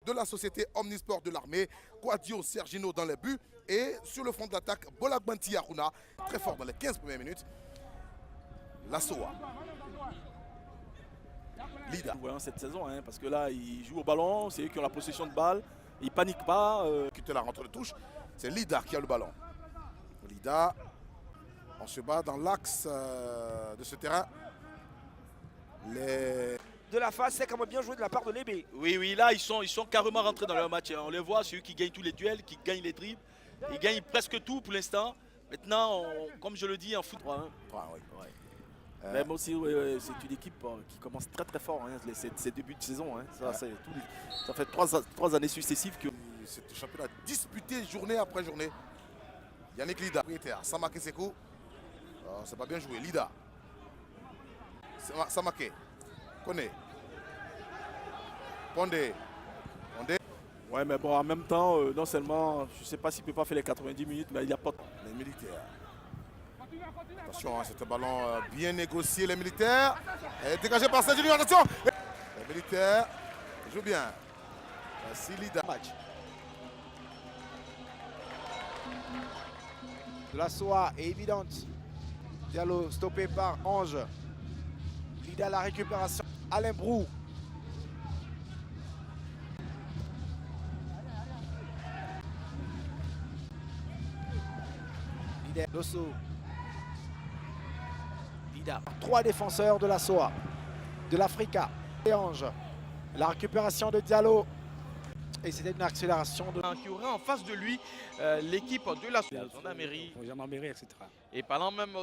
de la société Omnisport de l'armée, Quadio Sergino dans les buts et sur le front de l'attaque, Bolagbanti Aruna, très fort dans les 15 premières minutes. La Soa. Lida. Voyons cette saison, hein, parce que là, ils jouent au ballon, c'est eux qui ont la possession de balle, ils ne paniquent pas. Qui te la rentre de touche, c'est Lida qui a le ballon. Lida, on se bat dans l'axe de ce terrain. De la face, c'est quand même bien joué de la part de Lébé. Oui, là, ils sont carrément rentrés dans leur match. On les voit, c'est eux qui gagnent tous les duels, qui gagnent les dribbles. Ils gagnent presque tout pour l'instant. Maintenant, comme je le dis, en foot 3-1. Même aussi, c'est une équipe qui commence très très fort, hein, ces débuts de saison. Hein. Ça fait trois années successives que... C'est championnat disputé journée après journée. Yannick Lida, Samake Sekou. C'est pas bien joué. Lida. Samake. Kone. Pondé. Ouais, mais bon, en même temps, non seulement, je ne sais pas s'il ne peut pas faire les 90 minutes, mais il n'y a pas... Les militaires. Attention, hein, c'est un ballon bien négocié, les militaires. Et dégagé par Saint-Junior, attention. Les militaires jouent bien. Voici Lida. Match. De la Soa est évidente. Diallo stoppé par Ange. Lida la récupération. Alain Brou. Lida. Losso. Lida. 3 défenseurs de la Soa. De l'Africa. Et Ange. La récupération de Diallo. Et c'était une accélération de... Qui aurait en face de lui l'équipe de la gendarmerie, etc. Et parlant même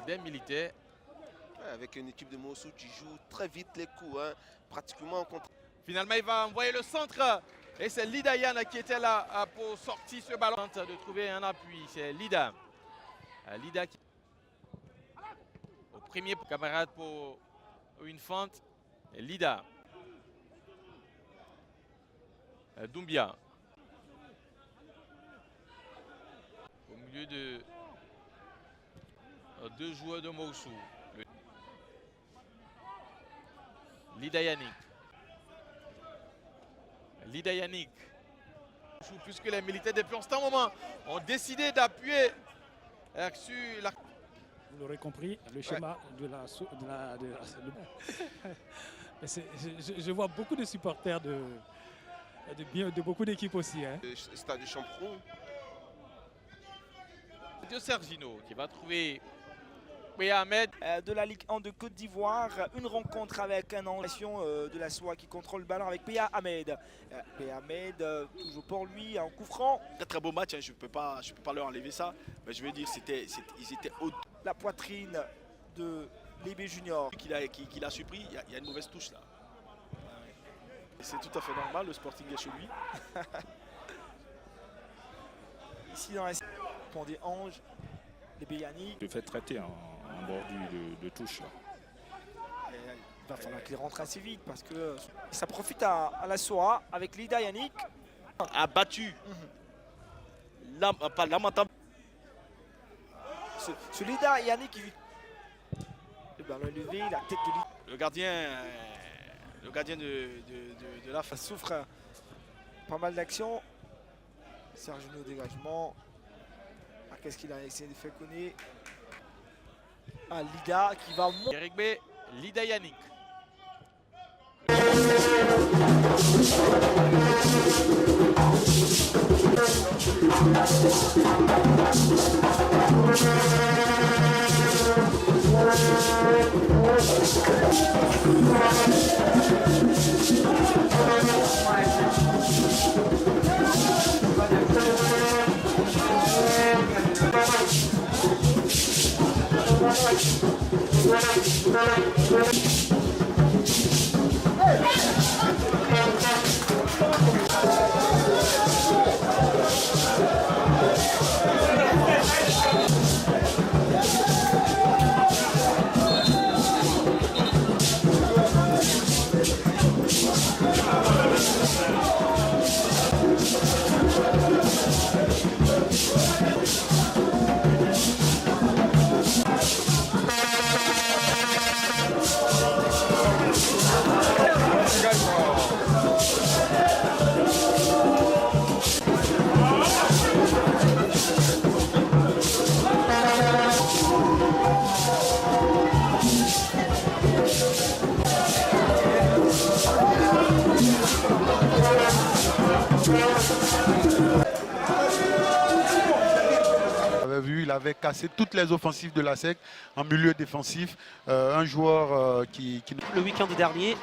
des militaires. Avec une équipe de Mossou qui joue très vite les coups, hein, pratiquement en contre. Finalement, il va envoyer le centre. Et c'est Lida Yann qui était là pour sortir ce ballon. De trouver un appui, c'est Lida. Lida qui... Au premier camarade pour une fente. Lida. Doumbia. Au milieu de deux joueurs de Mossou. Lida Yannick. Lida Yannick. Puisque les militaires depuis un certain moment ont décidé d'appuyer sur la... Vous l'aurez compris, le schéma de la... je vois beaucoup de supporters de beaucoup d'équipes aussi. Hein. Stade de Champrou. Quadio Sergino qui va trouver Péa Ahmed. De la Ligue 1 de Côte d'Ivoire, une rencontre avec un ancien de la Soa qui contrôle le ballon avec Péa Ahmed. Péa Ahmed, toujours pour lui, en coup franc. Très très beau match, hein, je peux pas leur enlever ça. Mais je veux dire, ils étaient haut. La poitrine de Lébé Junior. Qu'il a surpris, il y a une mauvaise touche là. C'est tout à fait normal, le Sporting est chez lui. Ici dans la Pondé Ange, Lébé Yannick. Je fais traiter en bordure de touche. Là. Il va falloir qu'il rentre assez vite parce que ça profite à la Soa avec Lida Yannick. A battu. Pas lamentable. Ce Lida Yannick, le ballon levé, la tête de Lida. Le gardien de la Ça souffre pas mal d'actions. Sergino au dégagement. Qu'est-ce qu'il a essayé de faire connaître? Lida qui va monter. Eric B, Lida Yannick. cassé toutes les offensives de la SEC en milieu défensif. Un joueur qui... Le week-end dernier,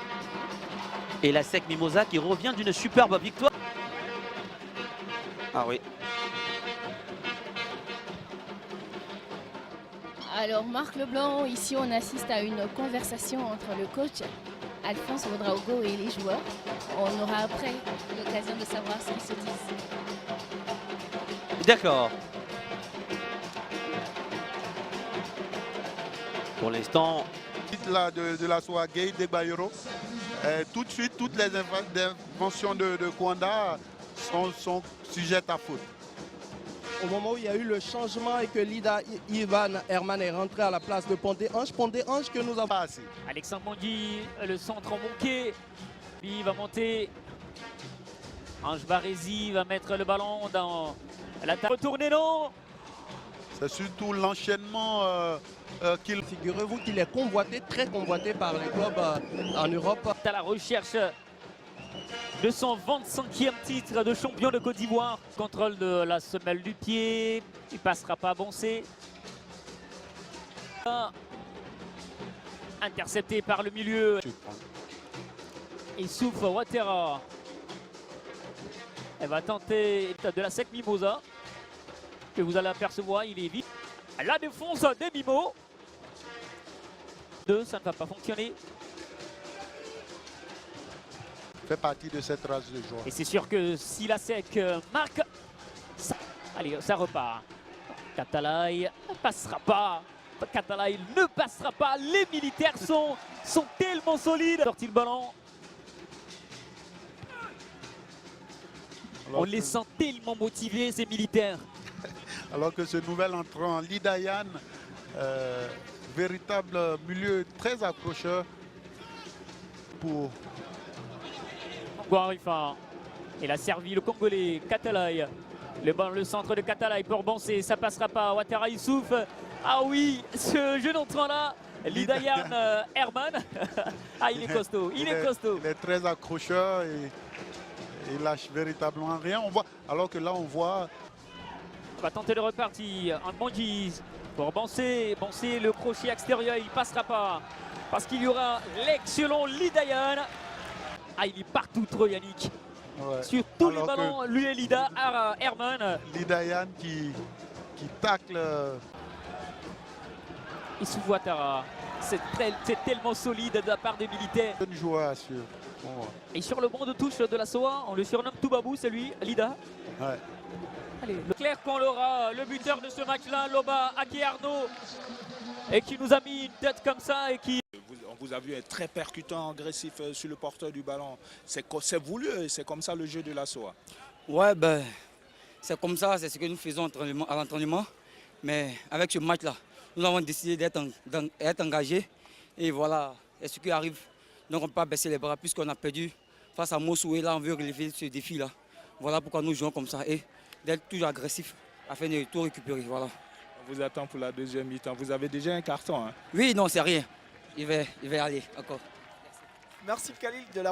et la SEC Mimosa qui revient d'une superbe victoire. Ah oui. Alors Marc Leblanc, ici on assiste à une conversation entre le coach Alphonse Ouedraogo et les joueurs. On aura après l'occasion de savoir ce qu'ils se disent. D'accord. Pour l'instant, Là de la SOA Gay de Bayero. Tout de suite, toutes les inventions de Kwanda sont sujettes à faute. Au moment où il y a eu le changement et que Lida Ivan Herman est rentré à la place de Pondé-Ange que nous avons passé. Alexandre Mondi, le centre en manqué. Il va monter. Ange Barési va mettre le ballon dans la table. Retourner, non. C'est surtout l'enchaînement qu'il... Figurez-vous qu'il est convoité, très convoité par les clubs en Europe. À la recherche de son 25e titre de champion de Côte d'Ivoire. Contrôle de la semelle du pied. Il passera pas à Boncé. Intercepté par le milieu. Il souffre Ouattara. Elle va tenter de la SEC Mimosa. Que vous allez apercevoir, il est vite. La défense des Mimos. Ça ne va pas fonctionner. Fait partie de cette race de joueurs. Et c'est sûr que si la SEC marque, ça, allez, ça repart. Catalaï ne passera pas. Catalaï ne passera pas. Les militaires sont tellement solides. Sorti le ballon. On les sent tellement motivés, ces militaires. Alors que ce nouvel entrant, Lidayan, véritable milieu très accrocheur pour... Guarifa. Il a servi le Congolais, Catalaï. Le centre de Catalaï pour Boncé, ça passera pas. Ouattara Youssouf. Ah oui, ce jeune entrant là, Lidayan Herman. Ah, il est costaud, il est costaud. Il est très accrocheur et il lâche véritablement rien. On voit, alors que là, on voit... On va tenter de repartir. Un Mondi pour Boncé. Boncé, le crochet extérieur, il passera pas. Parce qu'il y aura l'excellent Lidayan. Ah, il est partout trop, Yannick. Ouais. Sur tous les ballons, lui et Lida, Herman. Lidayan qui tacle. Et sous Ouattara. C'est tellement solide de la part des militaires. Jeune joueur, sûr. Bon. Et sur le banc de touche de la SOA, on le surnomme Toubabou, c'est lui, Lida. Ouais. Allez, Claire qu'on l'aura, le buteur de ce match-là, Loba Aki Arnaud, et qui nous a mis une tête comme ça et qui... On vous a vu être très percutant, agressif sur le porteur du ballon. C'est voulu, c'est comme ça le jeu de la SOA. Ouais, ben, c'est comme ça, c'est ce que nous faisons à l'entraînement. Mais avec ce match-là, nous avons décidé d'être engagés. Et voilà, c'est ce qui arrive. Donc on ne peut pas baisser les bras puisqu'on a perdu face à Mossou. Et là, on veut relever ce défi-là. Voilà pourquoi nous jouons comme ça. Et d'être toujours agressif afin de tout récupérer. Voilà. On vous attend pour la deuxième mi-temps. Vous avez déjà un carton, hein? Oui, non, c'est rien. Il va y aller encore. Merci Khalil de la